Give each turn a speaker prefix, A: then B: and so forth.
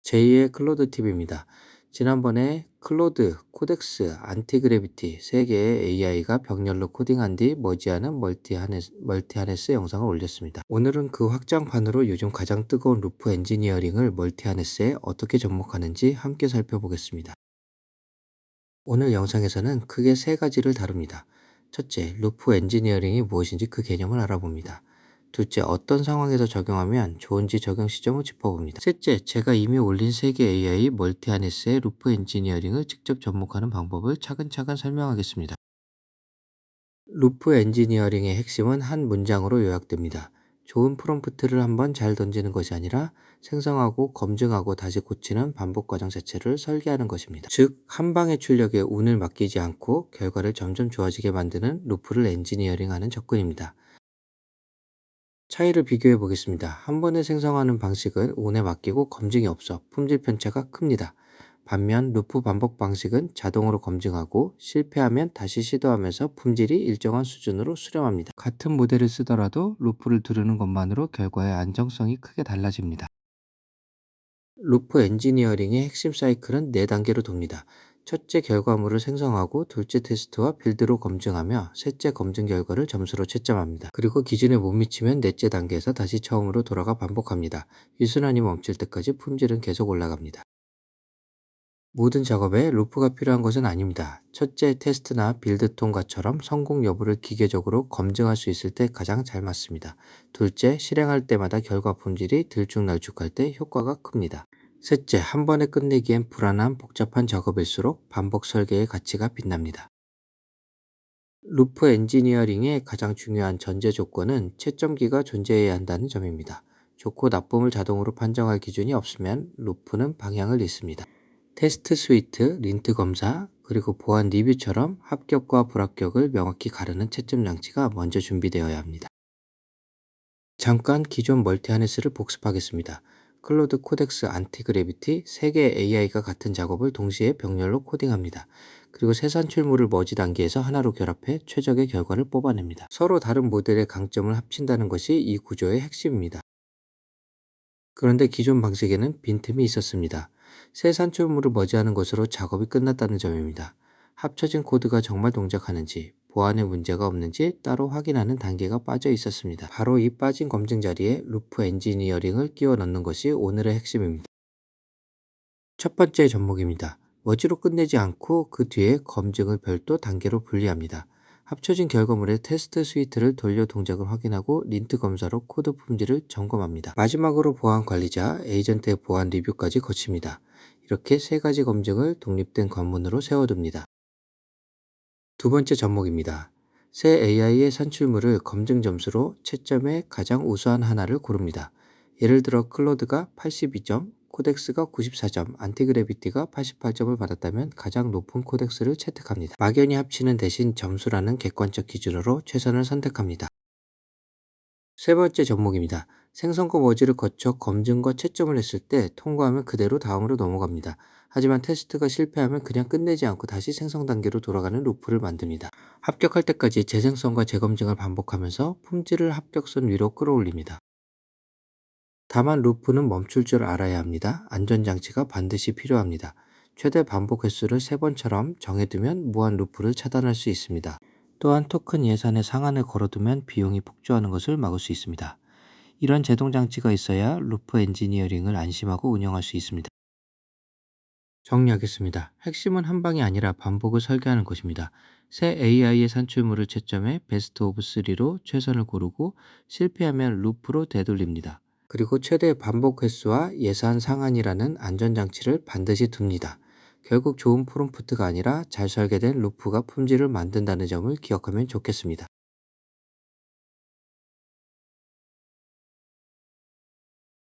A: 제2의 클로드 팁입니다. 지난번에 클로드, 코덱스, 안티그래비티 3개의 AI가 병렬로 코딩한 뒤 머지하는 멀티하네스 영상을 올렸습니다. 오늘은 그 확장판으로 요즘 가장 뜨거운 루프 엔지니어링을 멀티하네스에 어떻게 접목하는지 함께 살펴보겠습니다. 오늘 영상에서는 크게 3가지를 다룹니다. 첫째, 루프 엔지니어링이 무엇인지 그 개념을 알아봅니다. 둘째, 어떤 상황에서 적용하면 좋은지 적용 시점을 짚어봅니다. 셋째, 제가 이미 올린 3개 AI 멀티하네스의 루프 엔지니어링을 직접 접목하는 방법을 차근차근 설명하겠습니다. 루프 엔지니어링의 핵심은 한 문장으로 요약됩니다. 좋은 프롬프트를 한번 잘 던지는 것이 아니라 생성하고 검증하고 다시 고치는 반복 과정 자체를 설계하는 것입니다. 즉, 한 방의 출력에 운을 맡기지 않고 결과를 점점 좋아지게 만드는 루프를 엔지니어링하는 접근입니다. 차이를 비교해 보겠습니다. 한 번에 생성하는 방식은 운에 맡기고 검증이 없어 품질 편차가 큽니다. 반면 루프 반복 방식은 자동으로 검증하고 실패하면 다시 시도하면서 품질이 일정한 수준으로 수렴합니다. 같은 모델을 쓰더라도 루프를 두르는 것만으로 결과의 안정성이 크게 달라집니다. 루프 엔지니어링의 핵심 사이클은 4단계로 돕니다. 첫째, 결과물을 생성하고 둘째, 테스트와 빌드로 검증하며 셋째, 검증 결과를 점수로 채점합니다. 그리고 기준에 못 미치면 넷째 단계에서 다시 처음으로 돌아가 반복합니다. 이 순환이 멈출 때까지 품질은 계속 올라갑니다. 모든 작업에 루프가 필요한 것은 아닙니다. 첫째, 테스트나 빌드 통과처럼 성공 여부를 기계적으로 검증할 수 있을 때 가장 잘 맞습니다. 둘째, 실행할 때마다 결과 품질이 들쭉날쭉할 때 효과가 큽니다. 셋째, 한 번에 끝내기엔 불안한 복잡한 작업일수록 반복 설계의 가치가 빛납니다. 루프 엔지니어링의 가장 중요한 전제 조건은 채점기가 존재해야 한다는 점입니다. 좋고 나쁨을 자동으로 판정할 기준이 없으면 루프는 방향을 잃습니다. 테스트 스위트, 린트 검사, 그리고 보안 리뷰처럼 합격과 불합격을 명확히 가르는 채점 장치가 먼저 준비되어야 합니다. 잠깐 기존 멀티하네스를 복습하겠습니다. 클로드 코덱스 안티그래비티 3개 AI가 같은 작업을 동시에 병렬로 코딩합니다. 그리고 새 산출물을 머지 단계에서 하나로 결합해 최적의 결과를 뽑아냅니다. 서로 다른 모델의 강점을 합친다는 것이 이 구조의 핵심입니다. 그런데 기존 방식에는 빈틈이 있었습니다. 새 산출물을 머지하는 것으로 작업이 끝났다는 점입니다. 합쳐진 코드가 정말 동작하는지, 보안에 문제가 없는지 따로 확인하는 단계가 빠져 있었습니다. 바로 이 빠진 검증 자리에 루프 엔지니어링을 끼워 넣는 것이 오늘의 핵심입니다. 첫 번째 접목입니다. 머지로 끝내지 않고 그 뒤에 검증을 별도 단계로 분리합니다. 합쳐진 결과물의 테스트 스위트를 돌려 동작을 확인하고 린트 검사로 코드 품질을 점검합니다. 마지막으로 보안 관리자, 에이전트의 보안 리뷰까지 거칩니다. 이렇게 3가지 검증을 독립된 관문으로 세워둡니다. 두 번째 접목입니다. 새 AI의 산출물을 검증 점수로 채점의 가장 우수한 하나를 고릅니다. 예를 들어 클로드가 82점, 코덱스가 94점, 안티그래비티가 88점을 받았다면 가장 높은 코덱스를 채택합니다. 막연히 합치는 대신 점수라는 객관적 기준으로 최선을 선택합니다. 세 번째 접목입니다. 생성과 머지를 거쳐 검증과 채점을 했을 때 통과하면 그대로 다음으로 넘어갑니다. 하지만 테스트가 실패하면 그냥 끝내지 않고 다시 생성 단계로 돌아가는 루프를 만듭니다. 합격할 때까지 재생성과 재검증을 반복하면서 품질을 합격선 위로 끌어올립니다. 다만 루프는 멈출 줄 알아야 합니다. 안전장치가 반드시 필요합니다. 최대 반복 횟수를 3번처럼 정해두면 무한 루프를 차단할 수 있습니다. 또한 토큰 예산의 상한을 걸어두면 비용이 폭주하는 것을 막을 수 있습니다. 이런 제동 장치가 있어야 루프 엔지니어링을 안심하고 운영할 수 있습니다. 정리하겠습니다. 핵심은 한 방이 아니라 반복을 설계하는 것입니다. 새 AI의 산출물을 채점해 베스트 오브 3로 최선을 고르고 실패하면 루프로 되돌립니다. 그리고 최대 반복 횟수와 예산 상한이라는 안전장치를 반드시 둡니다. 결국 좋은 프롬프트가 아니라 잘 설계된 루프가 품질을 만든다는 점을 기억하면 좋겠습니다.